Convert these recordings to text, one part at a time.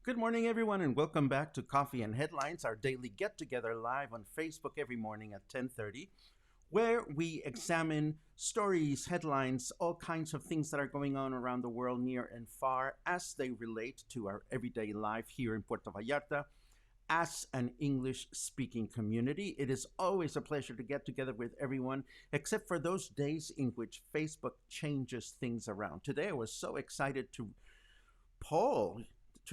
Good morning, everyone, and welcome back to Coffee and Headlines, our daily get-together live on Facebook every morning at 10:30, where we examine stories, headlines, all kinds of things that are going on around the world, near and far, as they relate to our everyday life here in Puerto Vallarta. As an English speaking community, it is always a pleasure to get together with everyone, except for those days in which Facebook changes things around. Today, I was so excited poll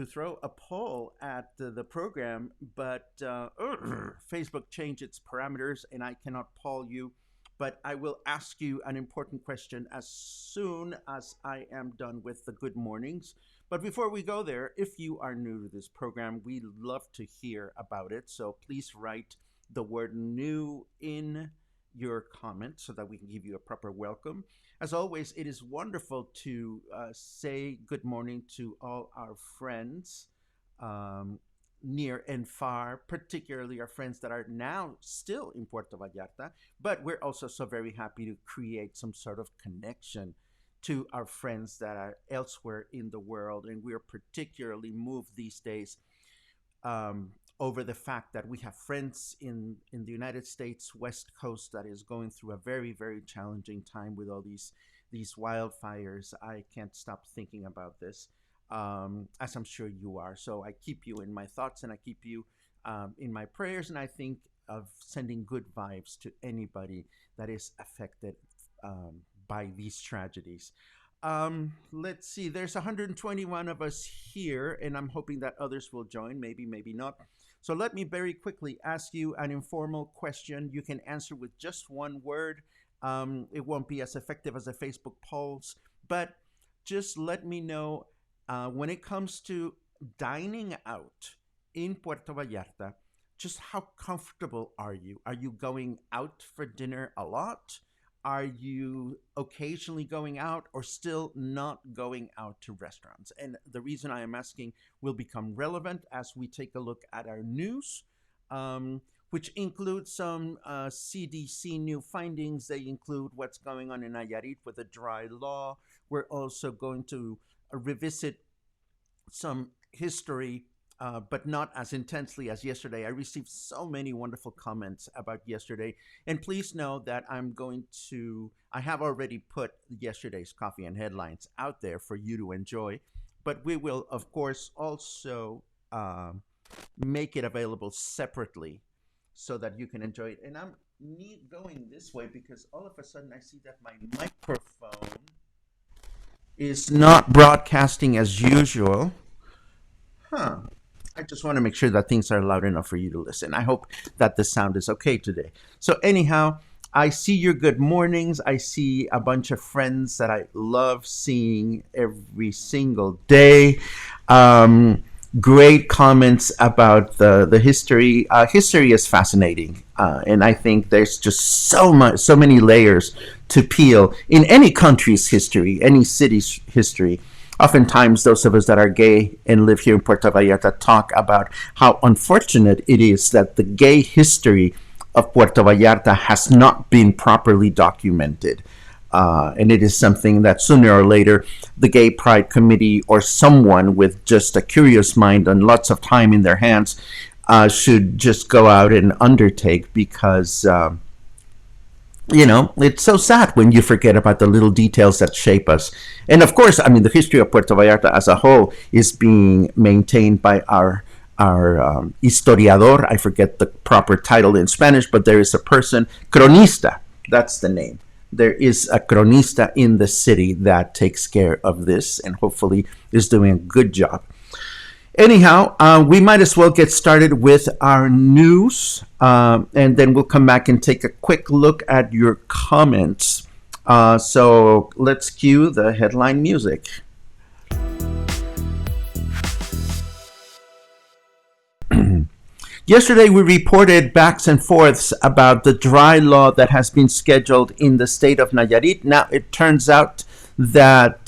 throw a poll at the program, but Facebook changed its parameters and I cannot poll you. But I will ask you an important question as soon as I am done with the good mornings. But before we go there, if you are new to this program, we love to hear about it. So please write the word new in your comment so that we can give you a proper welcome. As always, it is wonderful to say good morning to all our friends near and far, particularly our friends that are now still in Puerto Vallarta. But we're also so very happy to create some sort of connection to our friends that are elsewhere in the world. And we're particularly moved these days over the fact that we have friends in the United States West Coast that is going through a very, very challenging time with all these wildfires. I can't stop thinking about this, as I'm sure you are. So I keep you in my thoughts and I keep you in my prayers, and I think of sending good vibes to anybody that is affected by these tragedies. Let's see, there's 121 of us here, and I'm hoping that others will join, maybe, maybe not. So let me very quickly ask you an informal question. You can answer with just one word. It won't be as effective as the Facebook polls, but just let me know when it comes to dining out in Puerto Vallarta, just how comfortable are you? Are you going out for dinner a lot? Are you occasionally going out or still not going out to restaurants? And the reason I am asking will become relevant as we take a look at our news, which includes some CDC new findings. They include what's going on in Nayarit with the dry law. We're also going to revisit some history, but not as intensely as yesterday. I received so many wonderful comments about yesterday. And please know that I have already put yesterday's Coffee and Headlines out there for you to enjoy. But we will, of course, also make it available separately so that you can enjoy it. And I'm going this way because all of a sudden I see that my microphone is not broadcasting as usual. I just want to make sure that things are loud enough for you to listen. I hope that the sound is okay today. So anyhow, I see your good mornings. I see a bunch of friends that I love seeing every single day. Great comments about the history. History is fascinating, and I think there's just so many layers to peel in any country's history, any city's history. Oftentimes, those of us that are gay and live here in Puerto Vallarta talk about how unfortunate it is that the gay history of Puerto Vallarta has not been properly documented. And it is something that sooner or later the Gay Pride Committee or someone with just a curious mind and lots of time in their hands should just go out and undertake, because, it's so sad when you forget about the little details that shape us. And of course, I mean, the history of Puerto Vallarta as a whole is being maintained by our historiador. I forget the proper title in Spanish, but there is a person, cronista, that's the name. There is a cronista in the city that takes care of this and hopefully is doing a good job. Anyhow, we might as well get started with our news, and then we'll come back and take a quick look at your comments. So let's cue the headline music. Yesterday, we reported backs and forths about the dry law that has been scheduled in the state of Nayarit. Now, it turns out that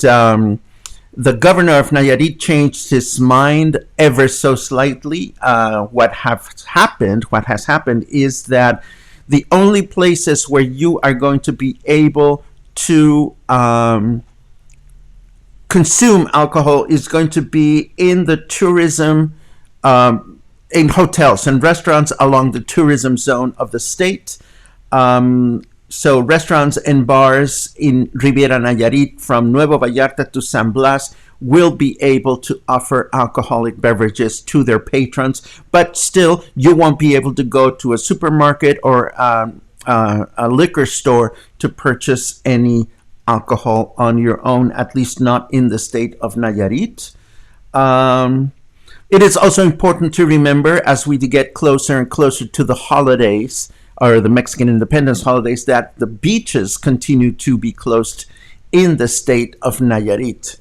the governor of Nayarit changed his mind ever so slightly. What has happened is that the only places where you are going to be able to consume alcohol is going to be in the tourism in hotels and restaurants along the tourism zone of the state. So restaurants and bars in Riviera Nayarit from Nuevo Vallarta to San Blas will be able to offer alcoholic beverages to their patrons, but still you won't be able to go to a supermarket or a liquor store to purchase any alcohol on your own, at least not in the state of Nayarit. It is also important to remember, as we get closer and closer to the holidays, or the Mexican independence holidays, that the beaches continue to be closed in the state of Nayarit.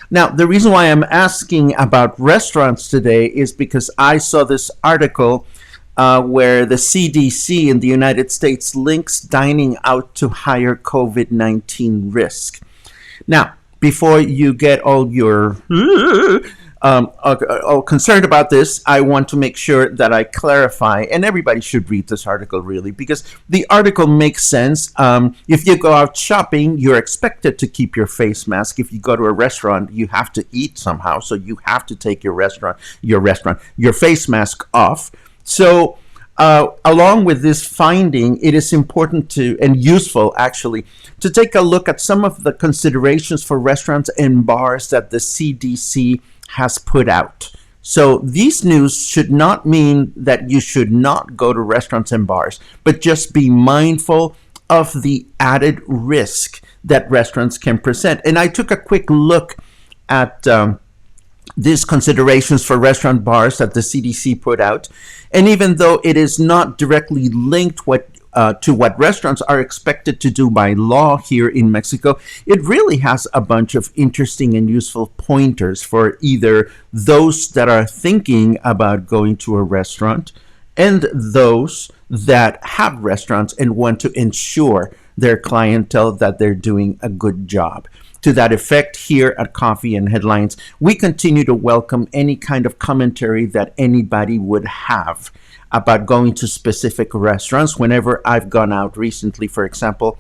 Now, the reason why I'm asking about restaurants today is because I saw this article where the CDC in the United States links dining out to higher COVID-19 risk. Now, before you get all your all concerned about this, I want to make sure that I clarify, and everybody should read this article really, because the article makes sense. If you go out shopping, you're expected to keep your face mask. If you go to a restaurant, you have to eat somehow, so you have to take your face mask off. So along with this finding, it is important to, and useful actually, to take a look at some of the considerations for restaurants and bars that the CDC has put out. So these news should not mean that you should not go to restaurants and bars, but just be mindful of the added risk that restaurants can present. And I took a quick look at these considerations for restaurant bars that the CDC put out. And even though it is not directly linked to what restaurants are expected to do by law here in Mexico, it really has a bunch of interesting and useful pointers for either those that are thinking about going to a restaurant and those that have restaurants and want to ensure their clientele that they're doing a good job. To that effect, here at Coffee and Headlines, we continue to welcome any kind of commentary that anybody would have about going to specific restaurants. Whenever I've gone out recently, for example,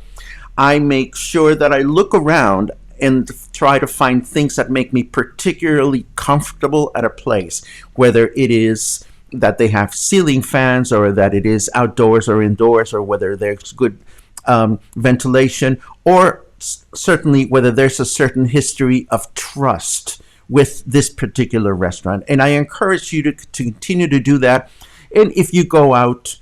I make sure that I look around and try to find things that make me particularly comfortable at a place, whether it is that they have ceiling fans or that it is outdoors or indoors, or whether there's good ventilation, or certainly whether there's a certain history of trust with this particular restaurant. And I encourage you to continue to do that. And if you go out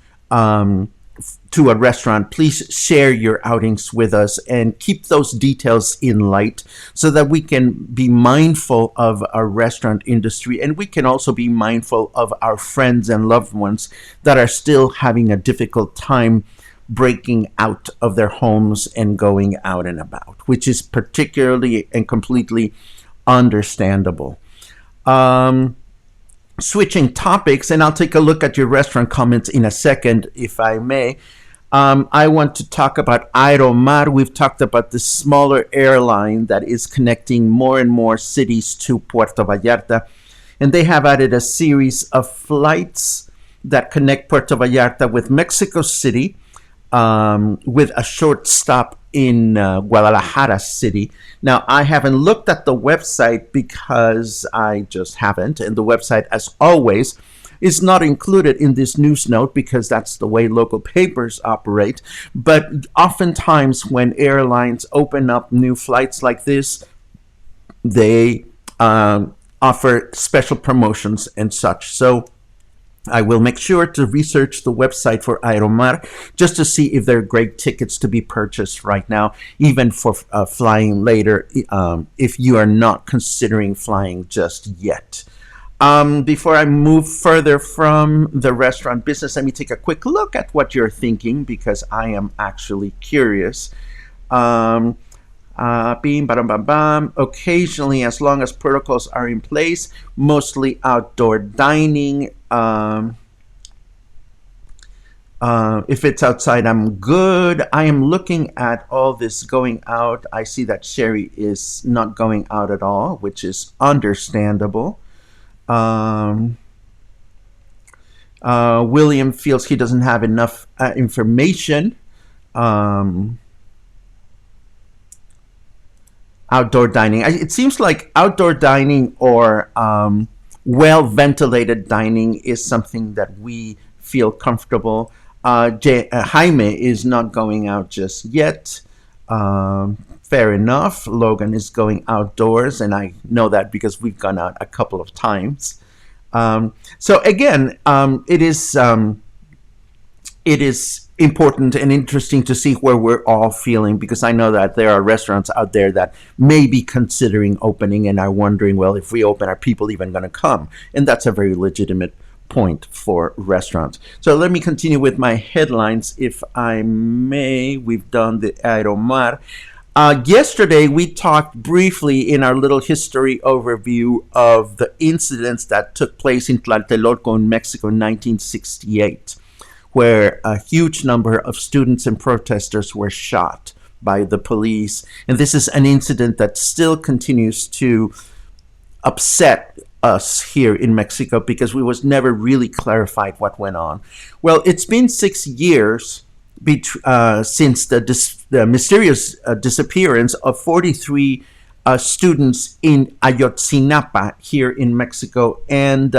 to a restaurant, please share your outings with us and keep those details in light so that we can be mindful of our restaurant industry, and we can also be mindful of our friends and loved ones that are still having a difficult time breaking out of their homes and going out and about, which is particularly and completely understandable. Um, Switching topics, and I'll take a look at your restaurant comments in a second, if I may. I want to talk about Aeromar. We've talked about the smaller airline that is connecting more and more cities to Puerto Vallarta. And they have added a series of flights that connect Puerto Vallarta with Mexico City, with a short stop in Guadalajara City. Now, I haven't looked at the website because I just haven't. And the website, as always, is not included in this news note because that's the way local papers operate. But oftentimes, when airlines open up new flights like this, they offer special promotions and such. So I will make sure to research the website for Aeromar just to see if there are great tickets to be purchased right now, even for flying later, if you are not considering flying just yet. Before I move further from the restaurant business, let me take a quick look at what you're thinking because I am actually curious. Um, Beam, bam, bam, bam. Occasionally, as long as protocols are in place, mostly outdoor dining. If it's outside, I'm good. I am looking at all this going out. I see that Sherry is not going out at all, which is understandable. Um, William feels he doesn't have enough information. Um, Outdoor dining. It seems like outdoor dining or well ventilated dining is something that we feel comfortable. Jaime is not going out just yet. Fair enough. Logan is going outdoors, and I know that because we've gone out a couple of times. So again, it is important and interesting to see where we're all feeling, because I know that there are restaurants out there that may be considering opening and are wondering, well, if we open, are people even going to come? And that's a very legitimate point for restaurants. So let me continue with my headlines, if I may. We've done the Aeromar. Yesterday, we talked briefly in our little history overview of the incidents that took place in Tlatelolco in Mexico in 1968, where a huge number of students and protesters were shot by the police. And this is an incident that still continues to upset us here in Mexico because we was never really clarified what went on. Well, it's been 6 years since the mysterious disappearance of 43 students in Ayotzinapa here in Mexico. And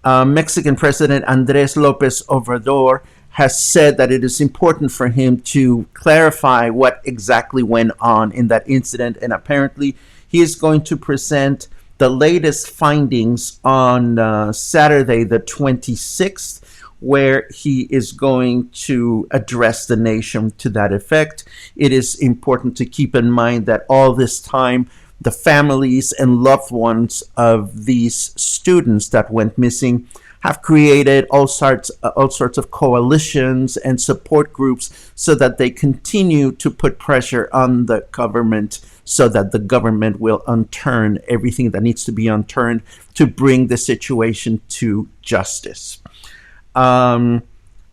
Mexican President Andrés López Obrador has said that it is important for him to clarify what exactly went on in that incident. And apparently he is going to present the latest findings on Saturday, the 26th, where he is going to address the nation to that effect. It is important to keep in mind that all this time, the families and loved ones of these students that went missing have created all sorts of coalitions and support groups so that they continue to put pressure on the government so that the government will unturn everything that needs to be unturned to bring the situation to justice.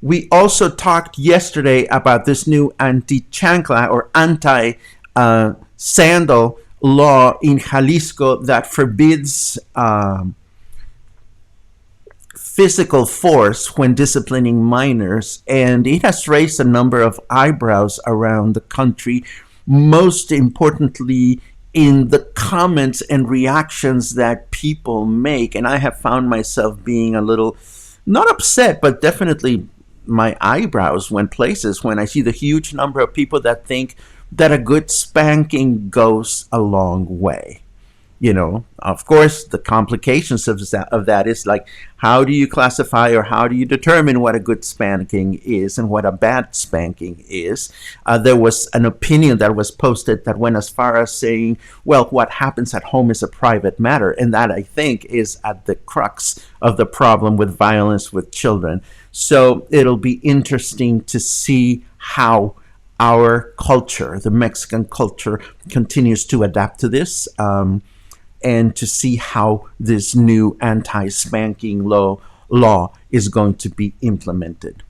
We also talked yesterday about this new anti-chancla or anti-sandal law in Jalisco that forbids physical force when disciplining minors, and it has raised a number of eyebrows around the country, most importantly in the comments and reactions that people make. And I have found myself being a little, not upset, but definitely my eyebrows went places when I see the huge number of people that think that a good spanking goes a long way. Of course, the complications of that is like, how do you classify or how do you determine what a good spanking is and what a bad spanking is? There was an opinion that was posted that went as far as saying, well, what happens at home is a private matter. And that, I think, is at the crux of the problem with violence with children. So it'll be interesting to see how our culture, the Mexican culture, continues to adapt to this. And to see how this new anti-spanking law is going to be implemented.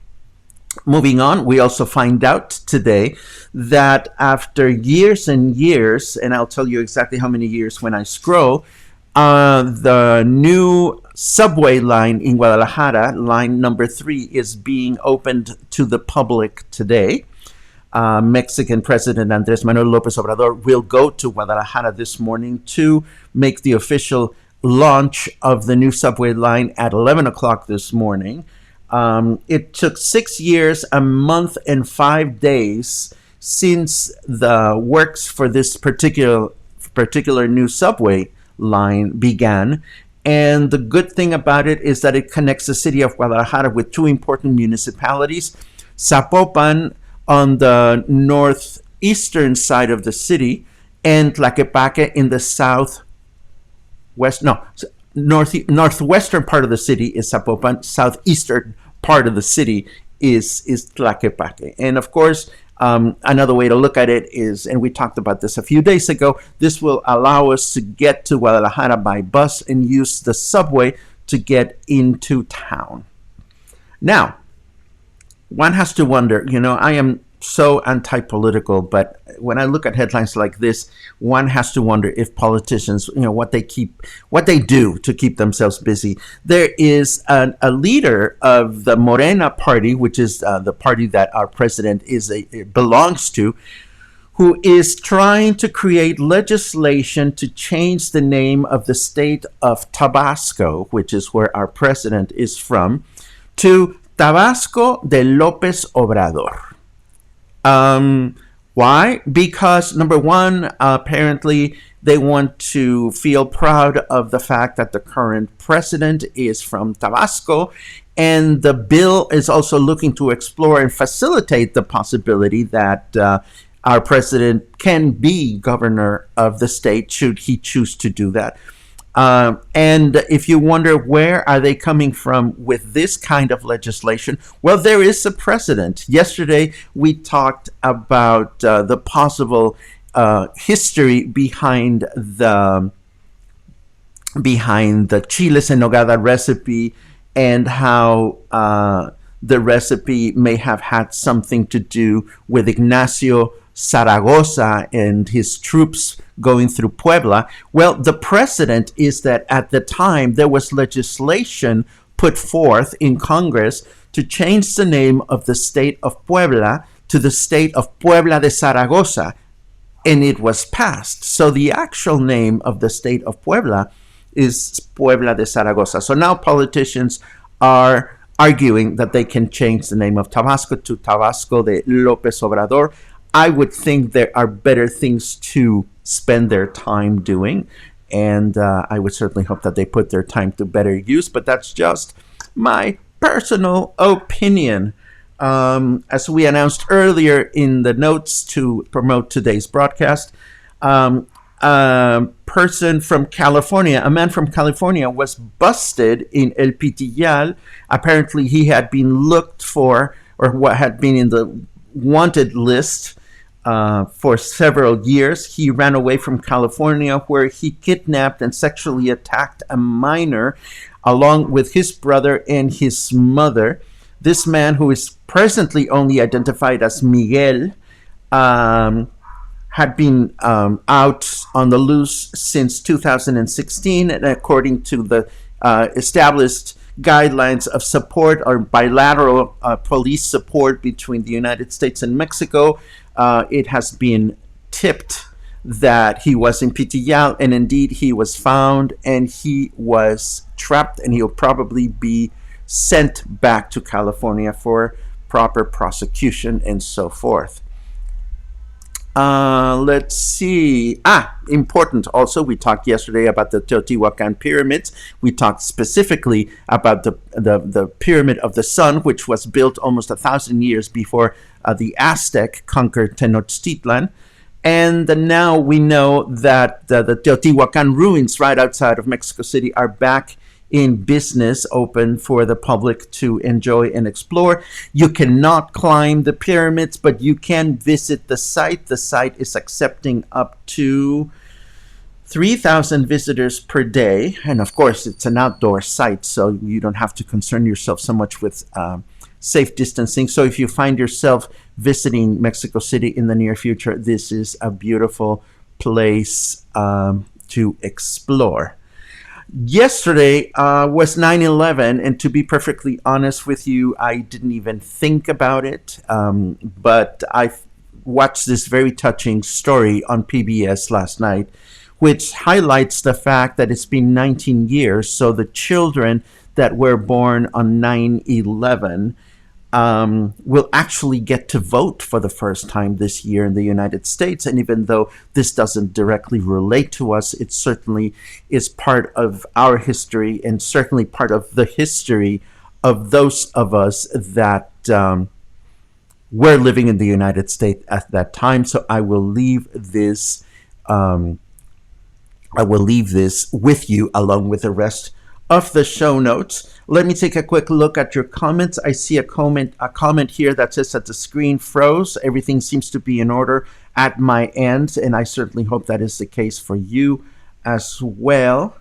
Moving on, we also find out today that after years and years, and I'll tell you exactly how many years when I scroll, the new subway line in Guadalajara, line number 3, is being opened to the public today. Mexican President Andrés Manuel López Obrador will go to Guadalajara this morning to make the official launch of the new subway line at 11 o'clock this morning. It took 6 years, a month, and 5 days since the works for this particular new subway line began. And the good thing about it is that it connects the city of Guadalajara with 2 important municipalities, Zapopan on the northeastern side of the city, and Tlaquepaque in the northwestern part of the city is Zapopan. Southeastern part of the city is Tlaquepaque. And of course, another way to look at it is, and we talked about this a few days ago, this will allow us to get to Guadalajara by bus and use the subway to get into town. Now, one has to wonder, I am so anti-political, but when I look at headlines like this, one has to wonder if politicians, what they do to keep themselves busy. There is a leader of the Morena party, which is the party that our president belongs to, who is trying to create legislation to change the name of the state of Tabasco, which is where our president is from, to Tabasco de López Obrador. Why? Because, number one, apparently they want to feel proud of the fact that the current president is from Tabasco, and the bill is also looking to explore and facilitate the possibility that our president can be governor of the state should he choose to do that. And if you wonder where are they coming from with this kind of legislation, well, there is a precedent. Yesterday, we talked about the possible history behind the chiles en nogada recipe, and how the recipe may have had something to do with Ignacio Zaragoza and his troops going through Puebla. Well, the precedent is that at the time there was legislation put forth in Congress to change the name of the state of Puebla to the state of Puebla de Zaragoza, and it was passed. So the actual name of the state of Puebla is Puebla de Zaragoza. So now politicians are arguing that they can change the name of Tabasco to Tabasco de López Obrador. I would think there are better things to spend their time doing, and I would certainly hope that they put their time to better use, but that's just my personal opinion. As we announced earlier in the notes to promote today's broadcast, a person from California, a man from California, was busted in El Pitillal. Apparently, he had been looked for, or what had been in the wanted list for several years. He ran away from California, where he kidnapped and sexually attacked a minor along with his brother and his mother. This man, who is presently only identified as Miguel, had been out on the loose since 2016, and according to the established guidelines of support or bilateral police support between the United States and Mexico, it has been tipped that he was in Pitillal, and indeed he was found, and he was trapped, and he'll probably be sent back to California for proper prosecution and so forth. Let's see. Important also. We talked yesterday about the Teotihuacan pyramids. We talked specifically about the pyramid of the sun, which was built almost 1,000 years before the Aztec conquered Tenochtitlan. And now we know that the Teotihuacan ruins right outside of Mexico City are back in business, open for the public to enjoy and explore. You cannot climb the pyramids, but you can visit the site. The site is accepting up to 3,000 visitors per day. And of course, it's an outdoor site, so you don't have to concern yourself so much with safe distancing. So if you find yourself visiting Mexico City in the near future, this is a beautiful place to explore. Yesterday was 9/11, and to be perfectly honest with you, I didn't even think about it. But I watched this very touching story on PBS last night, which highlights the fact that it's been 19 years. So the children that were born on 9/11 will actually get to vote for the first time this year in the United States. And even though this doesn't directly relate to us, it certainly is part of our history and certainly part of the history of those of us that were living in the United States at that time. So I will leave this. I will leave this with you along with the rest of the show notes. Let me take a quick look at your comments. I see a comment here that says that the screen froze. Everything seems to be in order at my end, and I certainly hope that is the case for you as well.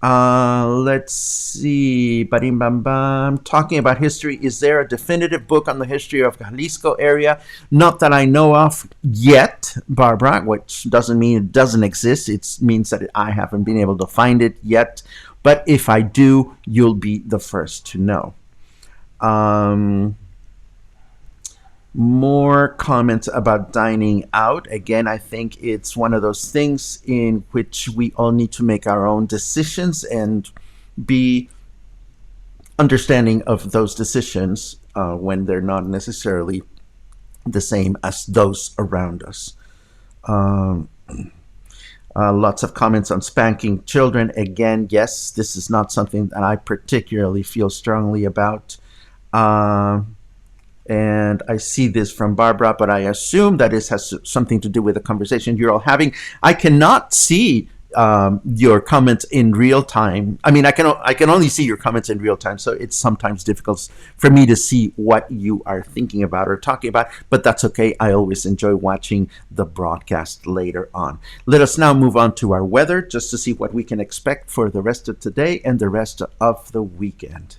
Let's see. Barim bam bam. Talking about history, is there a definitive book on the history of Jalisco area? Not that I know of yet, Barbara, which doesn't mean it doesn't exist. It means that I haven't been able to find it yet. But if I do, you'll be the first to know. More comments about dining out. Again, I think it's one of those things in which we all need to make our own decisions and be understanding of those decisions when they're not necessarily the same as those around us. Lots of comments on spanking children. Again, yes, this is not something that I particularly feel strongly about. And I see this from Barbara, but I assume that it has something to do with the conversation you're all having. I cannot see your comments in real time. I mean, I can only see your comments in real time, so it's sometimes difficult for me to see what you are thinking about or talking about, but that's okay. I always enjoy watching the broadcast later on. Let us now move on to our weather, just to see what we can expect for the rest of today and the rest of the weekend.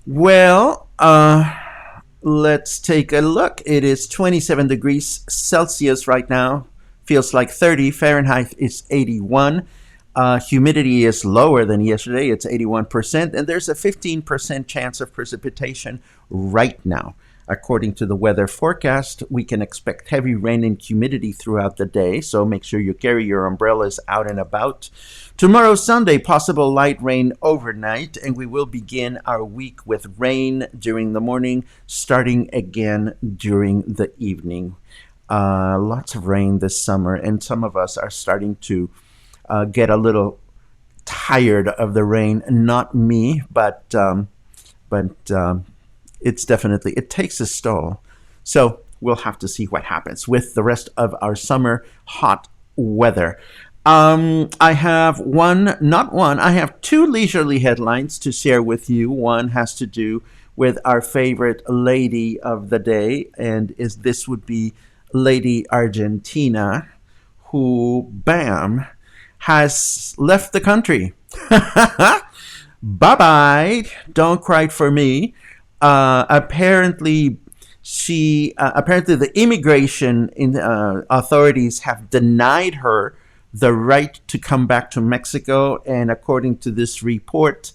Well, let's take a look. It is 27 degrees Celsius right now. Feels like 30. Fahrenheit is 81. Humidity is lower than yesterday. It's 81%. And there's a 15% chance of precipitation right now. According to the weather forecast, we can expect heavy rain and humidity throughout the day. So make sure you carry your umbrellas out and about. Tomorrow, Sunday, possible light rain overnight, and we will begin our week with rain during the morning, starting again during the evening. Lots of rain this summer, and some of us are starting to get a little tired of the rain. Not me, but it's definitely, it takes a toll. So we'll have to see what happens with the rest of our summer hot weather. I have I have two leisurely headlines to share with you. One has to do with our favorite lady of the day, and this would be Lady Argentina, who, bam, has left the country. Bye-bye. Don't cry for me. Apparently the immigration authorities have denied her the right to come back to Mexico. And according to this report,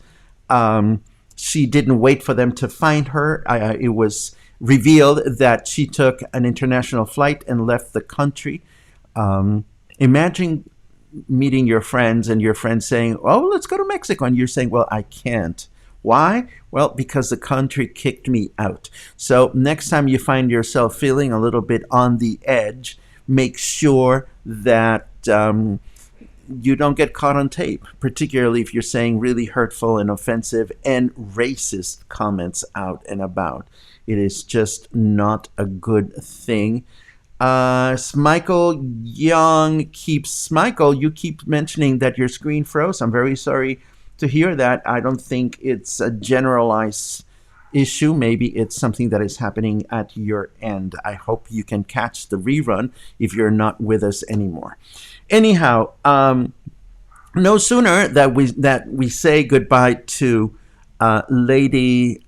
she didn't wait for them to find her. It was revealed that she took an international flight and left the country. Imagine meeting your friends and your friends saying, oh, let's go to Mexico. And you're saying, well, I can't. Why? Well, because the country kicked me out. So next time you find yourself feeling a little bit on the edge, make sure that you don't get caught on tape, particularly if you're saying really hurtful and offensive and racist comments out and about. It is just not a good thing. Michael Young keeps Michael. You keep mentioning that your screen froze. I'm very sorry to hear that. I don't think it's a generalized issue. Maybe it's something that is happening at your end. I hope you can catch the rerun if you're not with us anymore. Anyhow, no sooner that we say goodbye to Lady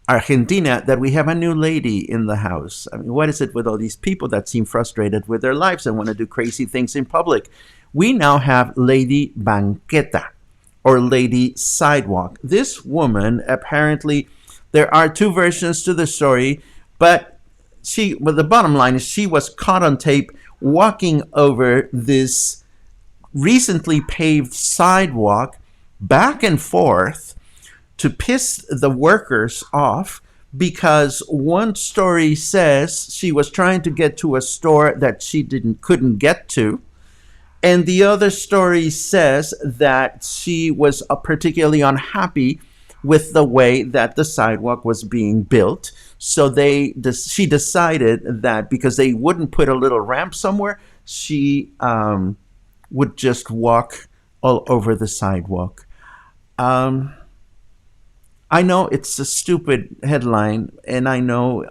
Argentina that we have a new lady in the house. I mean, what is it with all these people that seem frustrated with their lives and want to do crazy things in public? We now have Lady Banqueta or Lady Sidewalk. This woman, apparently, there are two versions to the story, but the bottom line is she was caught on tape walking over this recently paved sidewalk back and forth to piss the workers off because one story says she was trying to get to a store that she couldn't get to, and the other story says that she was particularly unhappy with the way that the sidewalk was being built. So she decided that because they wouldn't put a little ramp somewhere, she would just walk all over the sidewalk. I know it's a stupid headline, and I know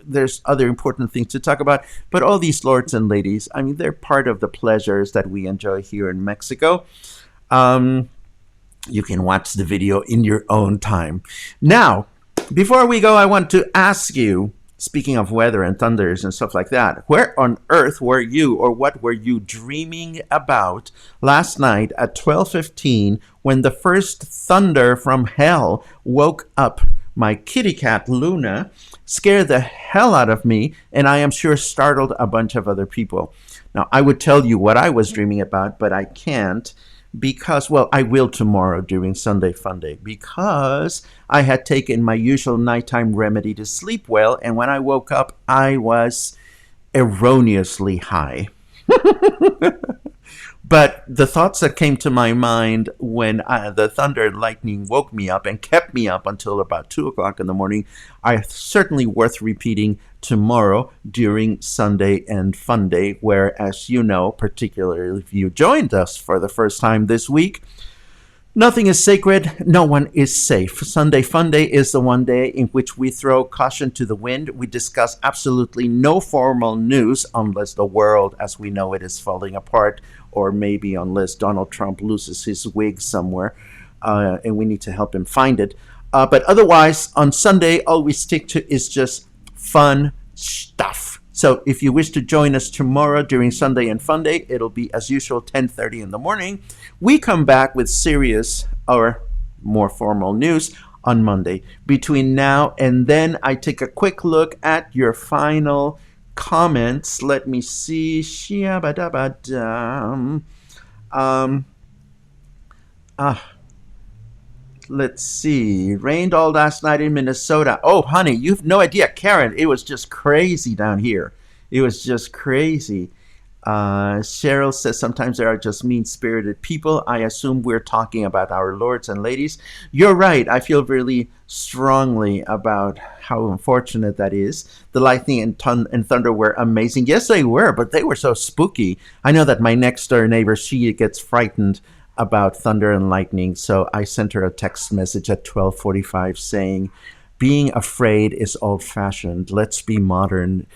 there's other important things to talk about, but all these lords and ladies, I mean, they're part of the pleasures that we enjoy here in Mexico. You can watch the video in your own time. Now, before we go, I want to ask you, speaking of weather and thunders and stuff like that, where on earth were you, or what were you dreaming about last night at 12:15 when the first thunder from hell woke up my kitty cat Luna, scared the hell out of me, and I am sure startled a bunch of other people? Now, I would tell you what I was dreaming about, but I can't because, well, I will tomorrow during Sunday Fun Day, because I had taken my usual nighttime remedy to sleep well, and when I woke up, I was erroneously high. But the thoughts that came to my mind when the thunder and lightning woke me up and kept me up until about 2 o'clock in the morning are certainly worth repeating tomorrow during Sunday and Fun Day, where, as you know, particularly if you joined us for the first time this week, nothing is sacred, no one is safe. Sunday Fun Day is the one day in which we throw caution to the wind. We discuss absolutely no formal news unless the world as we know it is falling apart, or maybe unless Donald Trump loses his wig somewhere and we need to help him find it. But otherwise, on Sunday, all we stick to is just fun stuff. So if you wish to join us tomorrow during Sunday and Fun Day, it'll be as usual 10:30 in the morning. We come back with serious or more formal news on Monday. Between now and then, I take a quick look at your final comments. Let me see. Let's see. Rained all last night in Minnesota. Oh, honey, you've no idea. Karen, it was just crazy down here. It was just crazy. Cheryl says sometimes there are just mean-spirited people. I assume we're talking about our lords and ladies. You're right. I feel really strongly about how unfortunate that is. The lightning and thunder were amazing. Yes, they were, but they were so spooky. I know that my next-door neighbor, she gets frightened about thunder and lightning, so I sent her a text message at 12:45 saying, being afraid is old-fashioned. Let's be modern.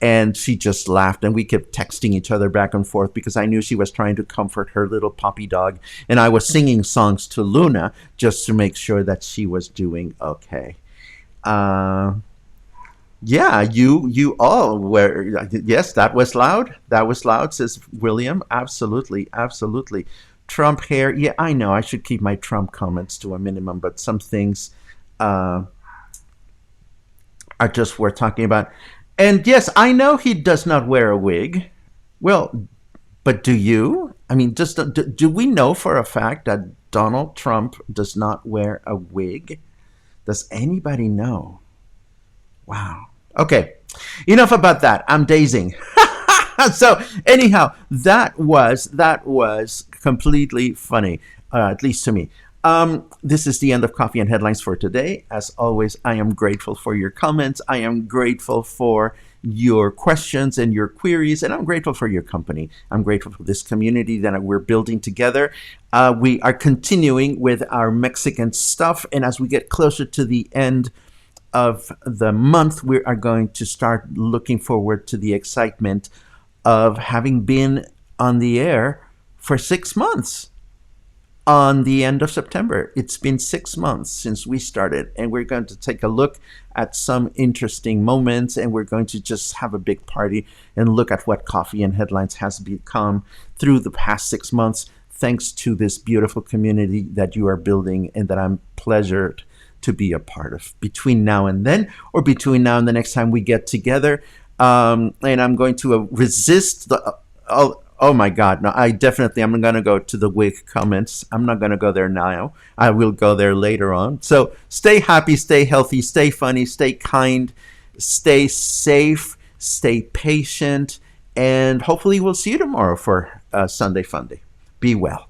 And she just laughed, and we kept texting each other back and forth because I knew she was trying to comfort her little puppy dog, and I was singing songs to Luna just to make sure that she was doing okay. Yeah, you all were. Yes, that was loud. That was loud, says William. Absolutely, absolutely. Trump hair. Yeah, I know. I should keep my Trump comments to a minimum, but some things are just worth talking about. And yes, I know he does not wear a wig. Well, but do you? I mean, just do we know for a fact that Donald Trump does not wear a wig? Does anybody know? Wow. Okay. Enough about that. I'm dazing. So anyhow, that was completely funny, at least to me. This is the end of Coffee and Headlines for today. As always, I am grateful for your comments. I am grateful for your questions and your queries, and I'm grateful for your company. I'm grateful for this community that we're building together. We are continuing with our Mexican stuff, and as we get closer to the end of the month, we are going to start looking forward to the excitement of having been on the air for 6 months on the end of September. It's been 6 months since we started, and we're going to take a look at some interesting moments, and we're going to just have a big party and look at what Coffee and Headlines has become through the past 6 months, thanks to this beautiful community that you are building and that I'm pleasured to be a part of between now and then, or between now and the next time we get together. And I'm going to resist the oh my God, no, I'm going to go to the wig comments. I'm not going to go there now. I will go there later on. So stay happy, stay healthy, stay funny, stay kind, stay safe, stay patient, and hopefully we'll see you tomorrow for Sunday Funday. Be well.